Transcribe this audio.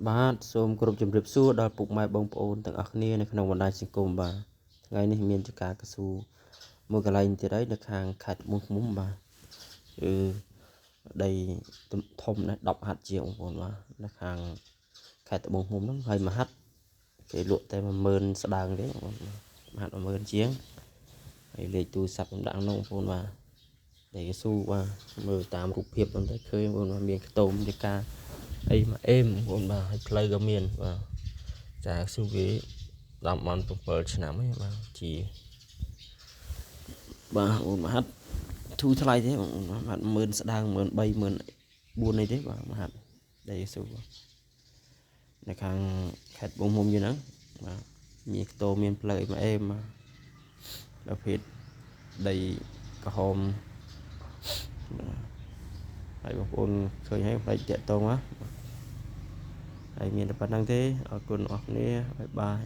បាទសូមគោរពជម្រាបសួរដល់ពុកម៉ែបងប្អូនទាំងអស់គ្នានៅក្នុងបណ្ដាញសង្គមបាទថ្ងៃនេះមានចការកស៊ូមួយកន្លែងទៀតហើយនៅខាងខេត្តត្បូងឃ្មុំបាទគឺដីធំណាស់10ហាត់ជាងបងប្អូនបាទនៅខាងខេត្តត្បូងឃ្មុំហ្នឹងហើយមួយហាត់គេលក់តែ10000ស្ដើងទេបងប្អូនមួយហាត់10000ជាងហើយលេខទូរស័ព្ទខ្ញុំដាក់ក្នុងបងប្អូនបាទដីកស៊ូបាទមើលតាមរូបភាពហ្នឹងទៅឃើញបងប្អូនមានខ្ទមចការអីមកអេមបងប្អូនបាទហើយផ្លូវក៏មានបាទចាស៊ូវាតាមបាន7ឆ្នាំហើយបាទជាបាទអូនមហាត់ធូរថ្លៃទេបងប្អូនបាទ10000ស្ដើង13000 14000អីទេបាទមហាត់ដីស៊ូនៅខាងខេត្តបងមុំយើងហ្នឹងបាទមានខ្ទមមានផ្លូវមកអេមបាទប្រភេទដីក្រហមហើយបងប្អូនឃើញហើយផ្លេចតាក់តងហើយមានតែប៉ុណ្្នឹងទេអរគុណអស់គ្នាបាយបាយ